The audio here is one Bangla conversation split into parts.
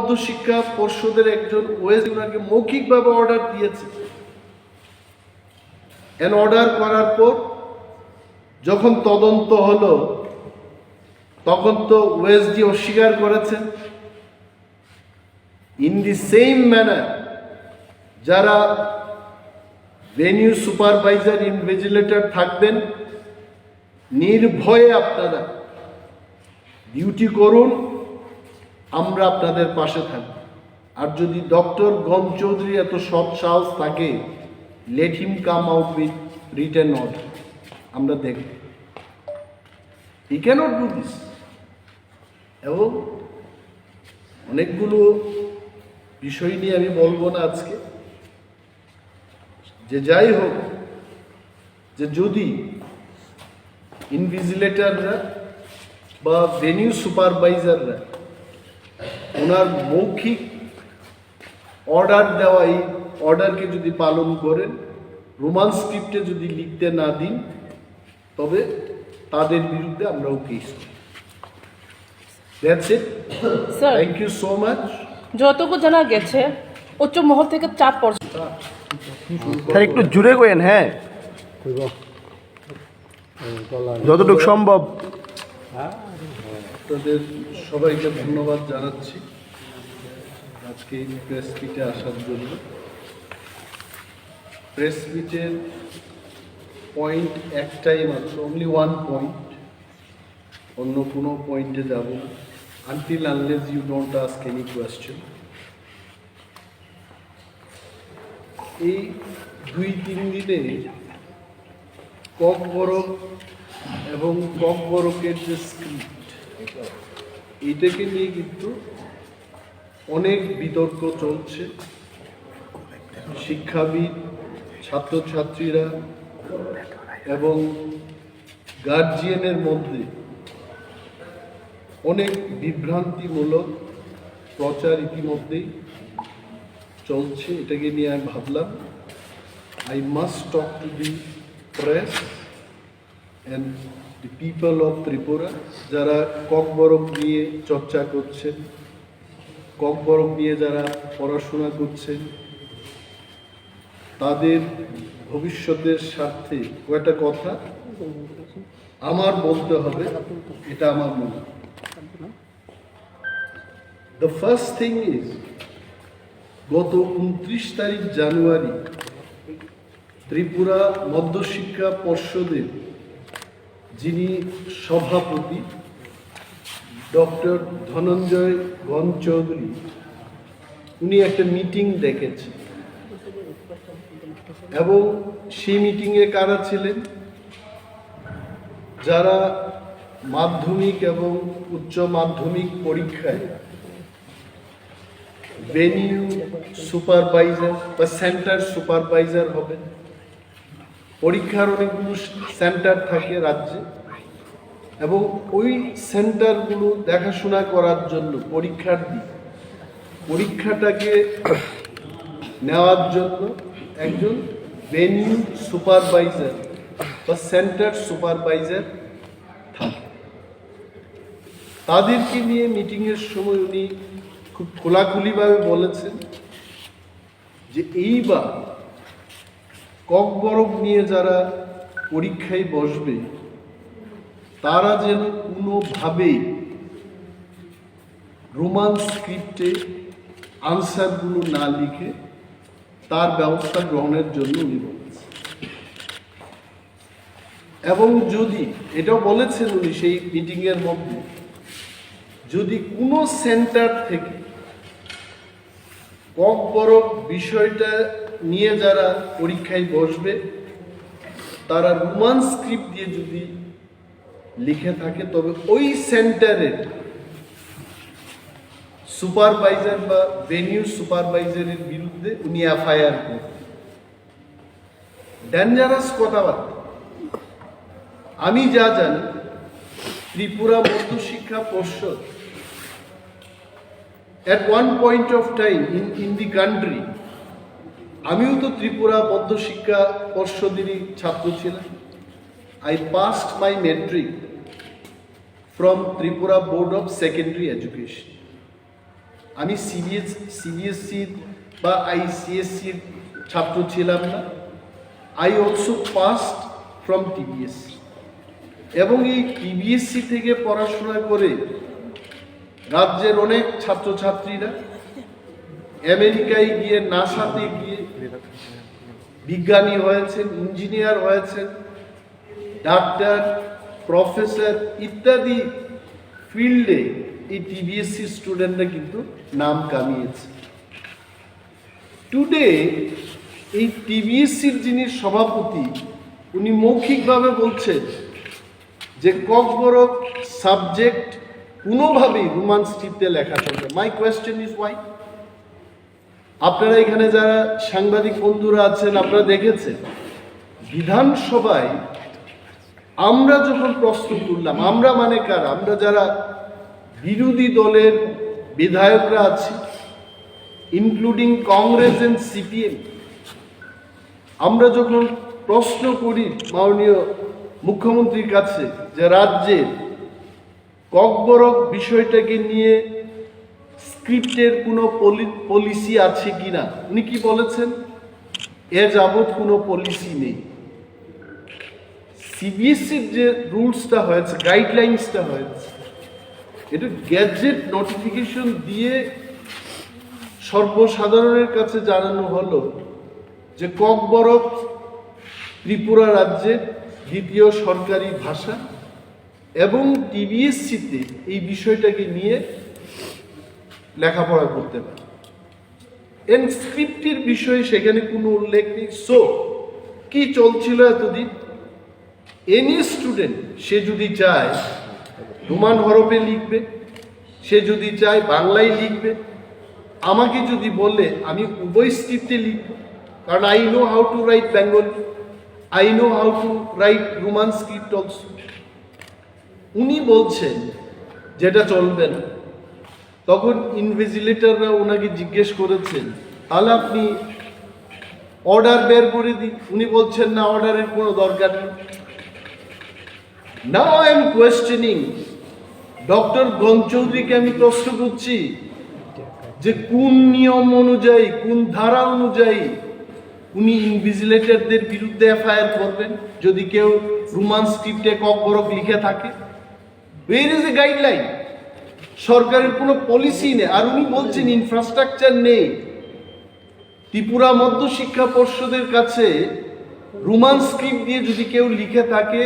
মধ্যশিক্ষা পর্ষদের একজন ওএসডি ওনাকে মৌখিকভাবে অর্ডার দিয়েছে। অর্ডার করার পর যখন তদন্ত হলো তখন তো ওএসডি অস্বীকার করেছেন। ইন দি সেম ম্যানার যারা ভেনিউ সুপারভাইজার ইনভিজিলেটর থাকবেন, নির্ভয়ে আপনারা ডিউটি করুন, আমরা আপনাদের পাশে থাকব। আর যদি ডক্টর গম চৌধুরী এত সৎ সাহস থাকে, let him come out with written order, আমরা দেখব। He can't do this. এবং অনেকগুলো বিষয় নিয়ে আমি বলবো না আজকে, যে যাই হোক, যে যদি ইনভিজিলেটররা বা ভেনিউ সুপারভাইজাররা ওনার মৌখিক অর্ডার দেওয়া এই অর্ডারকে যদি পালন করেন, রোমান স্ক্রিপ্টে যদি লিখতে না দিন, তবে তাদের বিরুদ্ধে আমরাও কেস করি। That's it. Sir, thank you so much. যতটুকু জানা গেছে উচ্চ মহল থেকে চাপ পড়ছে। স্যার একটু জুড়ে কইেন। হ্যাঁ, যতটুকু সম্ভব। আপনাদের সবাইকে ধন্যবাদ জানাচ্ছি আজকে এই প্রেস মিটে আসার জন্য। প্রেস মিটের পয়েন্ট একটাই মাত্র, অনলি ওয়ান পয়েন্ট, অন্য কোনো পয়েন্টে যাব না, until unless you don't ask any question. এই 2-3 দিনে ককবরক এবং ককবরকের যে স্ক্রিপ্ট, এটাকে নিয়ে কিন্তু অনেক বিতর্ক চলছে। শিক্ষাবিদ, ছাত্রছাত্রীরা এবং গার্জিয়ানের মধ্যে অনেক বিভ্রান্তিমূলক প্রচার ইতিমধ্যেই চলছে। এটাকে নিয়ে আমি ভাবলাম I must talk to the press and the people of Tripura, যারা ককবরক নিয়ে চর্চা করছেন, ককবরক নিয়ে যারা পড়াশোনা করছেন, তাদের ভবিষ্যতের স্বার্থে কয়েকটা কথা আমার বলতে হবে, এটা আমার মনে হয়। The first thing is, গত 29 তারিখ জানুয়ারি ত্রিপুরা মধ্যশিক্ষা পর্ষদের যিনি সভাপতি ডক্টর ধনঞ্জয় গণ চৌধুরী, উনি একটা মিটিং ডেকেছেন। এবং সেই মিটিংয়ে কারা ছিলেন? যারা মাধ্যমিক এবং উচ্চ মাধ্যমিক পরীক্ষায় ভেনিউ সুপারভাইজার বা সেন্টার সুপারভাইজার হবেন। পরীক্ষার অনেকগুলো সেন্টার থাকে রাজ্যে, এবং ওই সেন্টারগুলো দেখাশোনা করার জন্য পরীক্ষাটাকে নেওয়ার জন্য একজন ভেনিউ সুপারভাইজার বা সেন্টার সুপারভাইজার থাকে। তাদেরকে নিয়ে মিটিংয়ের সময় উনি খুব খোলাখুলিভাবে বলেছেন যে এইবার ককবরক নিয়ে যারা পরীক্ষায় বসবে, তারা যেন কোনোভাবেই রোমান স্ক্রিপ্টে আনসারগুলো না লিখে তার ব্যবস্থা গ্রহণের জন্য উনি বলেছেন। এবং যদি এটাও বলেছেন উনি সেই মিটিংয়ের মধ্যে, যদি কোনো সেন্টার থেকে ককবরক বিষয়টা নিয়ে যারা পরীক্ষায় বসবে, তারা রোমান স্ক্রিপ্ট দিয়ে যদি লিখে থাকে, তবে ওই সেন্টারের সুপারভাইজার বা ভেনিউ সুপারভাইজারের বিরুদ্ধে উনি এফআইআর করবেন। ডেঞ্জারাস কথাবার্তা। আমি যা জানি, ত্রিপুরা মধ্যশিক্ষা পর্ষদ at one point of time in the country, আমিও তো ত্রিপুরা মধ্যশিক্ষা পর্ষদেরই ছাত্র ছিলাম। I passed my metric from Tripura Board of Secondary Education. আমি সিবিএসসির বা আইসিএসসির ছাত্র ছিলাম না। I also passed from TBSC, এবং এই টিবিএসসি থেকে পড়াশোনা করে রাজ্যের অনেক ছাত্রছাত্রীরা আমেরিকায় গিয়ে, নাসাতে গিয়ে বিজ্ঞানী হয়েছেন, ইঞ্জিনিয়ার হয়েছেন, ডাক্তার, প্রফেসর ইত্যাদি ফিল্ডে এই টিবিএসসি স্টুডেন্টরা কিন্তু নাম কামিয়েছে। টুডে এই টিবিএসসির যিনি সভাপতি, উনি মৌখিকভাবে বলছেন যে ককবরক সাবজেক্ট কোনোভাবেই রোমান স্ক্রিপ্টে লেখা চলবে। My question is Y? আপনারা এখানে যারা সাংবাদিক বন্ধুরা আছেন, আপনারা দেখেছেন বিধানসভায় আমরা যখন প্রশ্ন তুললাম, আমরা মানে কারা? আমরা যারা বিরোধী দলের বিধায়করা আছি, ইনক্লুডিং কংগ্রেস এন্ড সিপিএম, আমরা যখন প্রশ্ন করি মাননীয় মুখ্যমন্ত্রীর কাছে যে রাজ্যের ককবরক বিষয়টাকে নিয়ে স্ক্রিপ্টের কোনো পলিসি আছে কিনা, উনি কি বলেছেন? এ যাবৎ কোনো পলিসি নেই। সিবিএসসির যে রুলসটা হয়েছে, গাইডলাইন্সটা হয়েছে, এটা গ্যাজেট নোটিফিকেশন দিয়ে সর্বসাধারণের কাছে জানানো হলো যে ককবরক ত্রিপুরা রাজ্যের দ্বিতীয় সরকারি ভাষা, এবং টিবিএসসিতে এই বিষয়টাকে নিয়ে লেখাপড়া করতে পারে। স্ক্রিপ্টের বিষয়ে সেখানে কোনো উল্লেখ নেই। সো কি চলছিল এতদিন? এনি স্টুডেন্ট সে যদি চায় রোমান হরফে লিখবে, সে যদি চায় বাংলায় লিখবে। আমাকে যদি বলে আমি উভয় স্ক্রিপ্টে লিখব, কারণ I know how to right Bengali, I know how to right Roman script also. উনি বলছেন যেটা চলবে না। তখন ইনভিজিলেটররা ওনাকে জিজ্ঞেস করেছেন, তাহলে আপনি অর্ডার বের করে দিন। উনি বলছেন না, অর্ডারের কোনো দরকার নেই। Now I am questioning doctor গঞ্চৌধুরীকে, আমি প্রশ্ন করছি যে কোন নিয়ম অনুযায়ী, কোন ধারা অনুযায়ী উনি ইনভিজিলেটরদের বিরুদ্ধে এফআইআর করবেন যদি কেউ রোমান স্ক্রিপ্টে ককবরক লিখে থাকে? ওয়ের ইজ এ গাইডলাইন? সরকারের কোনো পলিসি নেই। আর উনি বলছেন ইনফ্রাস্ট্রাকচার নেই। ত্রিপুরা মধ্য শিক্ষা পর্ষদের কাছে রোমান স্ক্রিপ্ট দিয়ে যদি কেউ লিখে থাকে,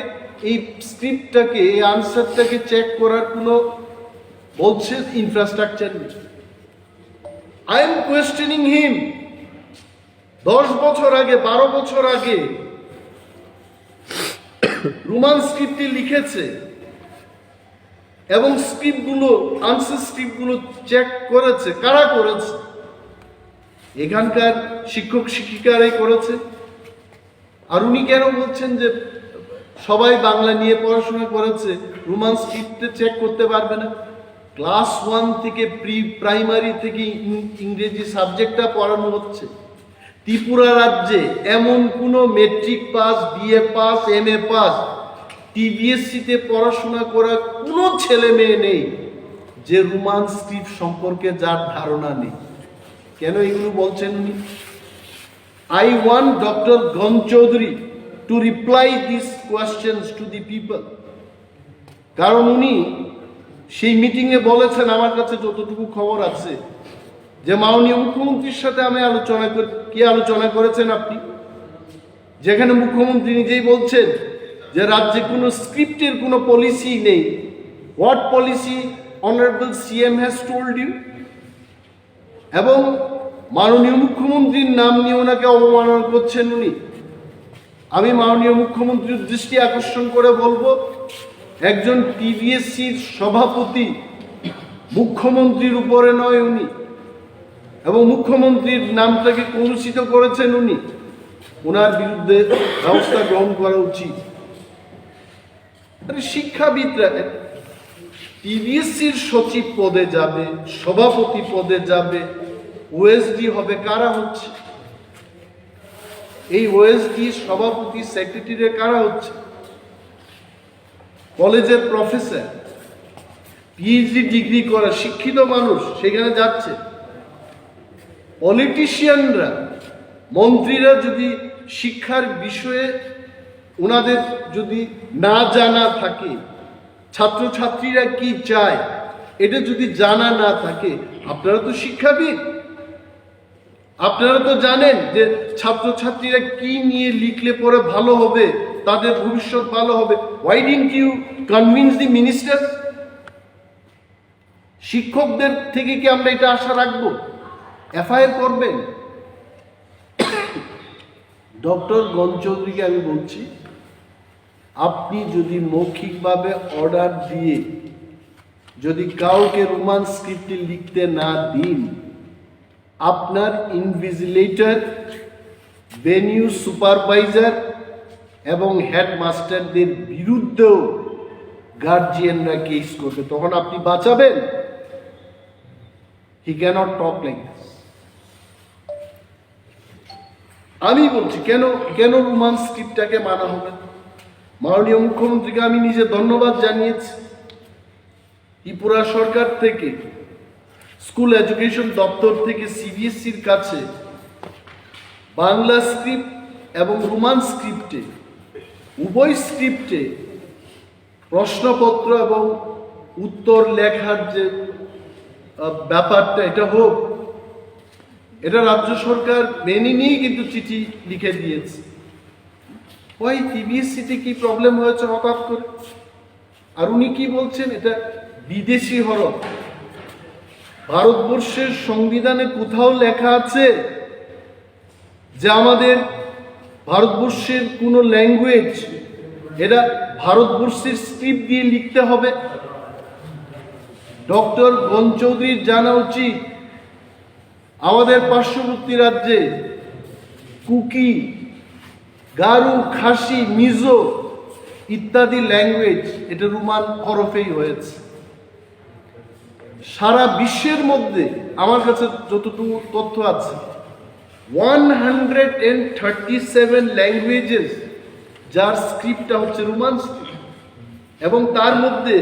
এই স্ক্রিপ্টটাকে, এই আনসারটাকে চেক করার কোনো বলছে ইনফ্রাস্ট্রাকচার নেই। আই এম কোয়েশ্চেনিং হিম। 10 বছর আগে, 12 বছর আগে রোমান স্ক্রিপ্টে লিখেছে, এবং স্ক্রিপ্টগুলো, আনসার স্ক্রিপ্টগুলো চেক করেছে। কারা করেছে? এখানকার শিক্ষক শিক্ষিকারাই করেছে। আর উনি কেন বলছেন যে সবাই বাংলা নিয়ে পড়াশোনা করেছে, রোমান স্ক্রিপ্টে চেক করতে পারবে না? ক্লাস 1 থেকে প্রাইমারি থেকে ইংরেজি সাবজেক্টটা পড়ানো হচ্ছে। ত্রিপুরা রাজ্যে এমন কোনো matric pass, BA pass, MA pass, টিবিএসসিতে পড়াশোনা করা কোনো ছেলে মেয়ে নেই যে রোমান স্ক্রিপ্ট সম্পর্কে যার ধারণা নেই। কেন এগুলো বলছেন উনি? I want doctor Ganchowdhury to reply this questions to the people. কারণ উনি সেই মিটিংয়ে বলেছেন, আমার কাছে যতটুকু খবর আছে, যে মাননীয় মুখ্যমন্ত্রীর সাথে আমি আলোচনা করেছেন আপনি? যেখানে মুখ্যমন্ত্রী নিজেই বলছেন যে রাজ্যে কোনো স্ক্রিপ্টের কোনো পলিসি নেই। What policy honourable CM has told you? এবং মাননীয় মুখ্যমন্ত্রীর নাম নিয়ে ওনাকে অবমাননা করছেন উনি। আমি মাননীয় মুখ্যমন্ত্রীর দৃষ্টি আকর্ষণ করে বলবো, একজন টিবিএসসির সভাপতি মুখ্যমন্ত্রীর উপরে নয় উনি, এবং মুখ্যমন্ত্রীর নামটাকে কলুষিত করেছেন উনি। ওনার বিরুদ্ধে ব্যবস্থা গ্রহণ করা উচিত। শিক্ষাবিদরা টিবিএসসির সচিব পদে যাবে, সভাপতি পদে যাবে, ওএসডি হবে। কারা হচ্ছে এই ওএসডি, সভাপতি, সেক্রেটারি? কারা হচ্ছে? কলেজের প্রফেসর। পিএইচডি ডিগ্রি করা শিক্ষিত মানুষ সেখানে যাচ্ছে। পলিটিশিয়ানরা, মন্ত্রীরা যদি শিক্ষার বিষয়ে ওনাদের যদি না জানা থাকে, ছাত্রছাত্রীরা কি চায় এটা যদি জানা না থাকে, আপনারা তো শিক্ষাবিদ, আপনারা তো জানেন যে ছাত্রছাত্রীরা কি নিয়ে লিখলে পরে ভালো হবে, তাদের ভবিষ্যৎ ভালো হবে। Why didn't you convince the minister? শিক্ষকদের থেকে কি আমরা এটা আশা রাখবো? এফআইআর করবেন। ডক্টর গণচৌধুরীকে আমি বলছি, আপনি যদি মৌখিকভাবে অর্ডার দিয়ে যদি কাউকে রোমান স্ক্রিপ্টে লিখতে না দিন, আপনার ইনভিজিলেটর, ভেনিউ সুপারভাইজার এবং হেডমাস্টারদের বিরুদ্ধেও গার্জিয়ানরা কেস করবে, তখন আপনি বাঁচাবেন? হি ক্যানট টক লাইক দিস। আমি বলছি কেন কেন রোমান স্ক্রিপ্টটাকে মানা হবে? মাননীয় মুখ্যমন্ত্রীকে আমি নিজে ধন্যবাদ জানিয়েছি। ত্রিপুরা সরকার থেকে, স্কুল এডুকেশন দপ্তর থেকে সিবিএসসির কাছে বাংলা স্ক্রিপ্ট এবং রোমান স্ক্রিপ্টে, উভয় স্ক্রিপ্টে প্রশ্নপত্র এবং উত্তর লেখার যে ব্যাপারটা এটা হোক, এটা রাজ্য সরকার মেনে নিয়েই কিন্তু চিঠি লিখে দিয়েছে। ওই সিবিএসসিতে কি প্রবলেম হয়েছে হঠাৎ করে? আর উনি কি বলছেন এটা বিদেশি হরফ। ভারতবর্ষের সংবিধানে কোথাও লেখা আছে যে আমাদের ভারতবর্ষের কোনো ল্যাঙ্গুয়েজ এটা ভারতবর্ষের স্ক্রিপ্ট দিয়ে লিখতে হবে? ডক্টর গণচৌধুরীর জানা উচিত আমাদের পার্শ্ববর্তী রাজ্যে কুকি, গারু, খাসি, মিজো ইত্যাদি ল্যাঙ্গুয়েজ এটা রোমান হরফেই হয়েছে। সারা বিশ্বের মধ্যে আমার কাছে যতটুকু তথ্য আছে 137 ল্যাঙ্গুয়েজেস যার স্ক্রিপ্টটা হচ্ছে রোমান স্ক্রিপ্ট, এবং তার মধ্যে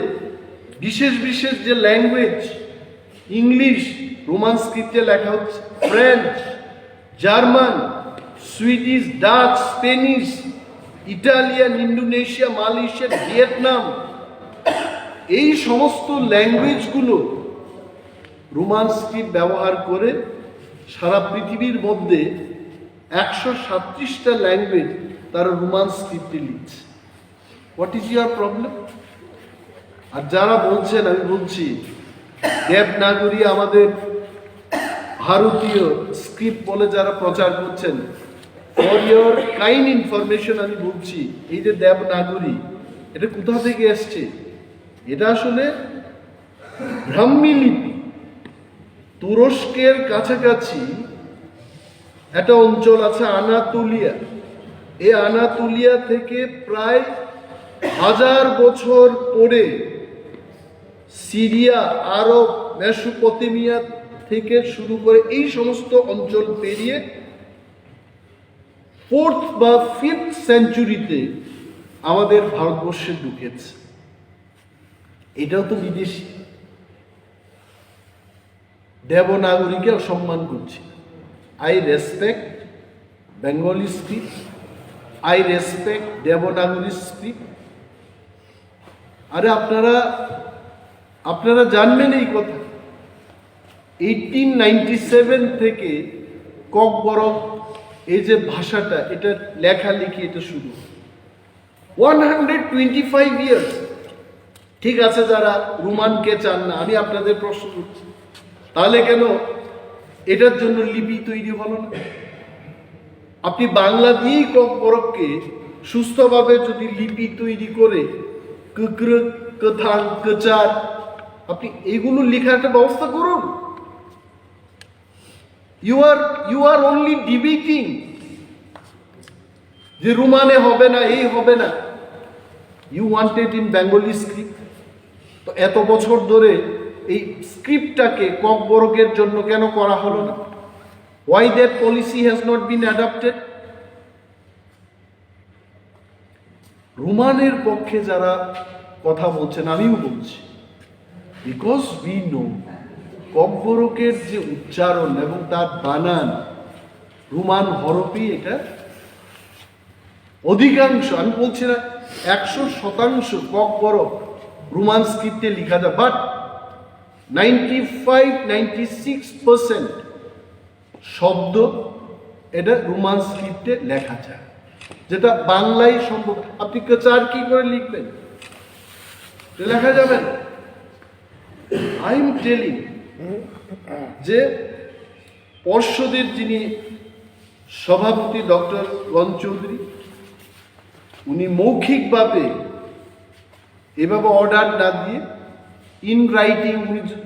বিশেষ বিশেষ যে ল্যাঙ্গুয়েজ, ইংলিশ রোমান স্ক্রিপ্টে লেখা হচ্ছে, French, German, Swedish, Dutch, Spanish, Italian, Indonesia, Malaysia, Vietnam, এই সমস্ত ল্যাঙ্গুয়েজগুলো রোমান স্ক্রিপ্ট ব্যবহার করে সারা পৃথিবীর মধ্যে 137টা ল্যাঙ্গুয়েজ তারা রোমান স্ক্রিপ্টে লিখছে। What is your problem? আর যারা বলছেন, আমি বলছি দেবনাগরী আমাদের ভারতীয় স্ক্রিপ্ট বলে যারা প্রচার করছেন, ফর ইয়োর কাইন্ড ইনফরমেশন আমি বলছি, এই যে দেবনাগরী এটা কোথা থেকে এসছে? এটা আসলে ব্রাহ্মী লিপি। তুরস্কের কাছাকাছি একটা অঞ্চল আছে আনাতোলিয়া, এই আনাতোলিয়া থেকে প্রায় 1000 বছর পরে সিরিয়া, আরব, মেসোপটেমিয়া থেকে শুরু করে এই সমস্ত অঞ্চল পেরিয়ে 4th বা 5th সেঞ্চুরিতে আমাদের ভারতবর্ষে ঢুকেছে। এটাও তো বিদেশি। দেবনাগরীকে সম্মান করছি। I respect Bengali script, I respect Devanagari script. আরে আপনারা জানবেন এই কথা, 1897 থেকে ককবরক এই যে ভাষাটা, এটা লেখালেখি এটা শুরু 125 ইয়ার্স। ঠিক আছে, যারা রোমানকে চান না, আমি আপনাদের প্রশ্ন করছি, তাহলে কেন এটার জন্য লিপি তৈরি হলো না? আপনি বাংলা দিয়েই ককবরককে সুস্থভাবে যদি লিপি তৈরি করে কুকর, কথাং, কচার, আপনি এইগুলো লেখার একটা ব্যবস্থা করুন। ইউ আর অনলি ডিবেটিং যে রোমানে হবে না, এই হবে না। You wanted in Bengali script. তো এত বছর ধরে এই স্ক্রিপ্টটাকে ককবরকের জন্য কেন করা হলো না? Why that policy has not been adopted? রোমানের পক্ষে যারা কথা বলছেন, আমিও বলছি, বিকজ উই নো ককবরকের যে উচ্চারণ এবং তার বানান রোমান হরফই এটা অধিকাংশ, আমি বলছি না 100% ককবরক রোমান স্ক্রিপ্টে লেখা যায়, বাট 95-96% শব্দ এটা রোমান স্ক্রিপ্টে লেখা যায়, যেটা বাংলায় সম্ভব। আপনি চার কি করে লিখবেন? লেখা যাবে না। আই এম টেলিং যে পর্ষদের যিনি সভাপতি ডক্টর গণ চৌধুরী, উনি মৌখিকভাবে এভাবে অর্ডার না দিয়ে ইন রাইটিং,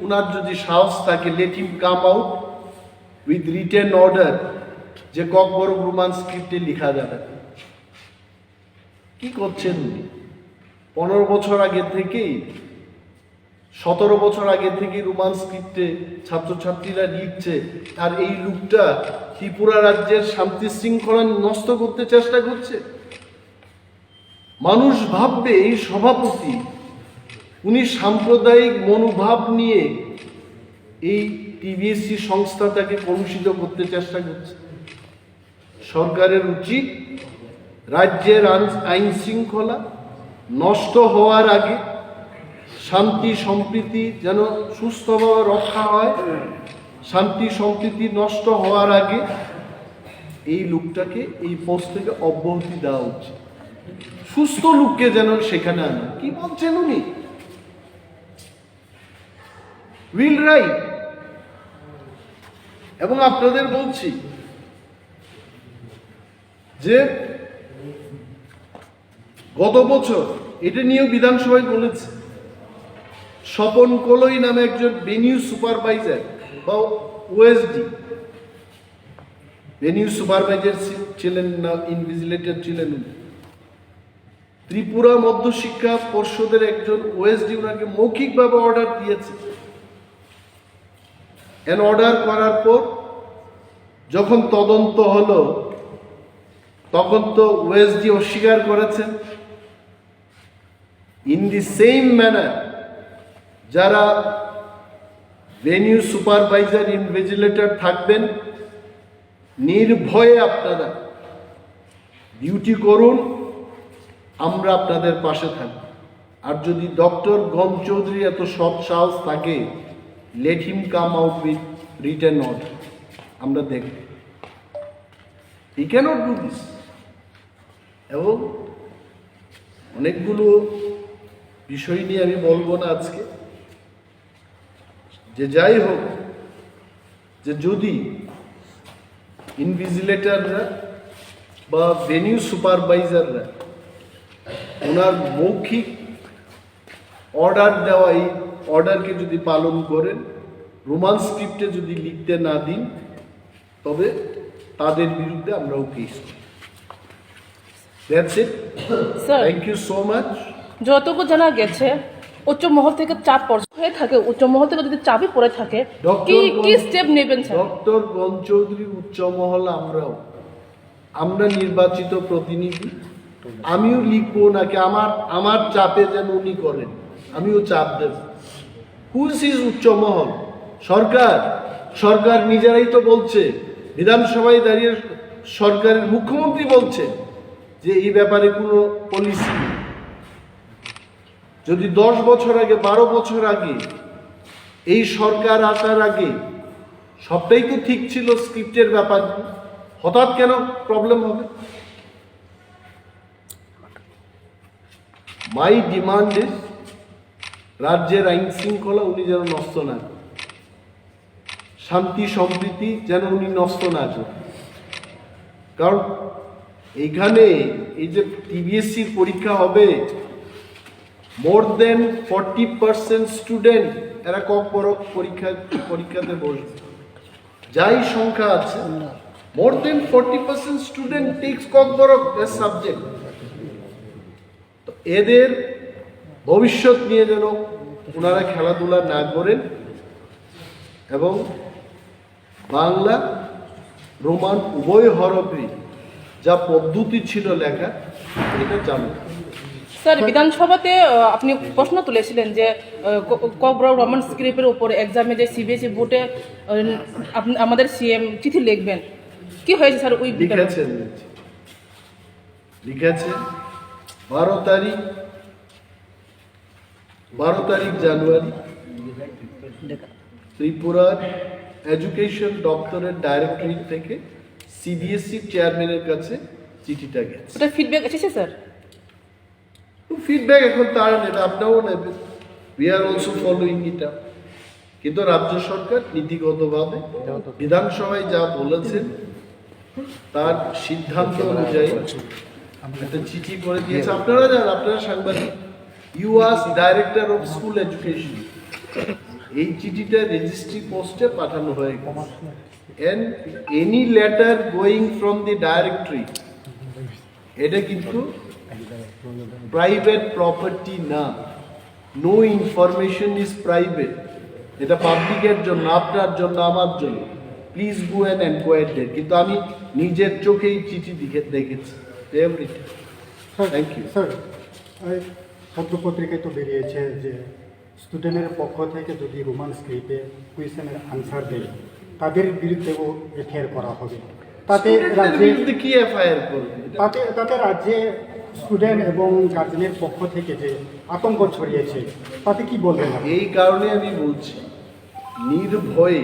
উনার যদি সাহস থাকে, let him come out with written order যে ককবরক রোমান স্ক্রিপ্টে লেখা যাবে। কি করছেন উনি? 15 বছর আগে থেকেই, 17 বছর আগে থেকে রোমান স্ক্রিপ্টে ছাত্রছাত্রীরা লিখছে, আর এই লোকটা ত্রিপুরা রাজ্যের শান্তি শৃঙ্খলা নষ্ট করতে চেষ্টা করছে। মানুষ ভাববে এই সভাপতি উনি সাম্প্রদায়িক মনোভাব নিয়ে এই টিবিএসসি সংস্থাটাকে কলুষিত করতে চেষ্টা করছে। সরকারের উচিত রাজ্যের আইন শৃঙ্খলা নষ্ট হওয়ার আগে, শান্তি সম্প্রীতি যেন সুস্থভাবে রক্ষা হয়, শান্তি সম্প্রীতি নষ্ট হওয়ার আগে এই লোকটাকে এই পোস্ট থেকে অব্যাহতি দেওয়া উচিত। সুস্থ লোককে যেন সেখানে আনে। কি বলছেন উনি? Will write. এবং আপনাদের বলছি যে গত বছর এটা নিয়েও বিধানসভায় বলেছে, স্বপন কলই নামে একজন ভেনিউ সুপারভাইজার বা ওএসডি, ভেনিউ সুপারভাইজার ছিলেন না, ইনভিজিলেটর ছিলেন উনি, ত্রিপুরা মধ্যশিক্ষা পর্ষদের একজন ওএসডি ওনাকে মৌখিকভাবে অর্ডার দিয়েছে। অর্ডার করার পর যখন তদন্ত হলো তখন তো ওএসডি অস্বীকার করেছেন। ইন দি সেম ম্যানার যারা ভেনিউ সুপারভাইজার ইনভিজিলেটর থাকবেন, নির্ভয়ে আপনারা ডিউটি করুন, আমরা আপনাদের পাশে থাকব। আর যদি ডক্টর গণ চৌধুরী এত সৎ সাহস থাকে, let him come out with written order, আমরা দেখব। He can't do this. এবং অনেকগুলো বিষয় নিয়ে আমি বলবো না আজকে, যে যাই হোক, যে যদি ইনভিজিলেটররা বা ভেনিউ সুপারভাইজাররা ওনার মৌখিক অর্ডার দেওয়া এই অর্ডারকে যদি পালন করেন, রোমান স্ক্রিপ্টে যদি লিখতে না দিন, তবে তাদের বিরুদ্ধে আমরাও কেস করি। That's it. Sir, thank you so much. যতটুকু জানা গেছে উচ্চ মহল থেকে চাপ হয়ে থাকে, উচ্চ মহল থেকে যদি চাপই পড়ে থাকে, কি কি স্টেপ নেবেন স্যার? ডক্টর গণ চৌধুরীর উচ্চ মহল আমরা নির্বাচিত প্রতিনিধি, আমিও লিখবো নাকি আমার চাপে যেন উনি করেন, আমিও চাপ দেব। হুইচ ইজ উচ্চ মহল? সরকার নিজেরাই তো বলছে, বিধানসভায় দাঁড়িয়ে সরকারের মুখ্যমন্ত্রী বলছে যে এই ব্যাপারে কোনো পলিসি নেই। যদি 10 বছর আগে, 12 বছর আগে এই সরকার আসার আগে সবটাই তো ঠিক ছিল স্ক্রিপ্টের ব্যাপার, হঠাৎ কেন প্রবলেম হবে? মাই ডিমান্ড ইজ রাজ্যের আইন শৃঙ্খলা উনি যেন নষ্ট না করেন, শান্তি সম্প্রীতি যেন উনি নষ্ট না করেন। কারণ এইখানে এই যে টিবিএসসির পরীক্ষা হবে, মোর দেন 40% স্টুডেন্ট এরা ককবরক পরীক্ষাতে বসবে। যাই সংখ্যা আছে, more than 40% student takes Kokborok as subject. তো এদের ভবিষ্যৎ নিয়ে যেন ওনারা খেলাধুলা না করেন এবং বাংলা রোমান উভয় হরফে যা পদ্ধতি ছিল লেখা, এটা জানুন। স্যার বিধানসভাতে আপনি প্রশ্ন তুলেছিলেন যে রোমান স্ক্রিপ্টের উপর এক্সামে যে সিবিএসই বোর্ডে আমাদের সিএম চিঠি লিখবেন, কি হয়েছে স্যার ওই লিখেছে 12 তারিখ জানুয়ারি ত্রিপুরার এডুকেশন দপ্তরের ডাইরেক্টরেট থেকে সিবিএসই চেয়ারম্যানের কাছে চিঠিটা গেছে। ওটা ফিডব্যাক এসেছে স্যার? ফিডব্যাক এখন তারা নেবে, আপনারাও নেবেন, we are also following it up. কিন্তু রাজ্য সরকার নীতিগতভাবে বিধানসভায় যা বলেছেন তার সিদ্ধান্ত অনুযায়ী একটা চিঠি করে দিয়েছে। আপনারা জানেন, আপনারা সাংবাদিক, you as director of school education, এই চিঠিটা রেজিস্ট্রি পোস্টে পাঠানো হয়ে গেছে। And any letter going from the directory, এটা কিন্তু প্রাইভেট প্রপার্টি না, নো ইনফরমেশন ইজ প্রাইভেট, এটা পাবলিকের জন্য, আপনার জন্য, আমার জন্য, please go and enquire there. কিন্তু আমি নিজের চোখেই চিঠি দেখেছি, এভরিথিং। Thank you sir. পত্রপত্রিকায় তো বেরিয়েছে যে স্টুডেন্টের পক্ষ থেকে যদি রোমান স্ক্রিপ্টে কুয়েশনের আনসার দেয় তাদের বিরুদ্ধেও এফআইআর করা হবে। তাতে রাজ্যে কি এফআইআর করবে? তাতে রাজ্যে স্টুডেন্ট এবং গার্জেনের পক্ষ থেকে যে আতঙ্ক ছড়িয়েছে, তাতে কি বলবেন? এই কারণে আমি বলছি, নির্ভয়ে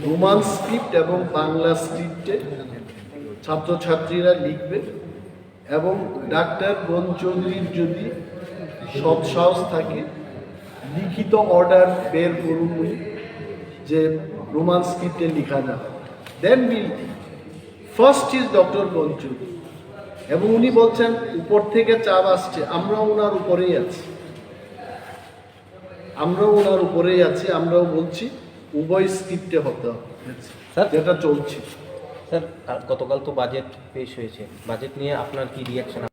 রোমান স্ক্রিপ্ট এবং বাংলা স্ক্রিপ্টে ছাত্রছাত্রীরা লিখবে, এবং ডাক্তার গণ চৌধুরীর যদি সৎসাহস থাকে লিখিত অর্ডার বের করুন যে রোমান স্ক্রিপ্টে লেখা যাবে, then will first is doctor Gana Chowdhury. এবং উনি বলছেন উপর থেকে চাপ আসছে, আমরাও ওনার উপরেই আছি, আমরাও বলছি উভয় স্ক্রিপ্টে হতে হবে, যেটা চলছে। স্যার গতকাল তো বাজেট পেশ হয়েছে, বাজেট নিয়ে আপনার কি রিয়াকশন?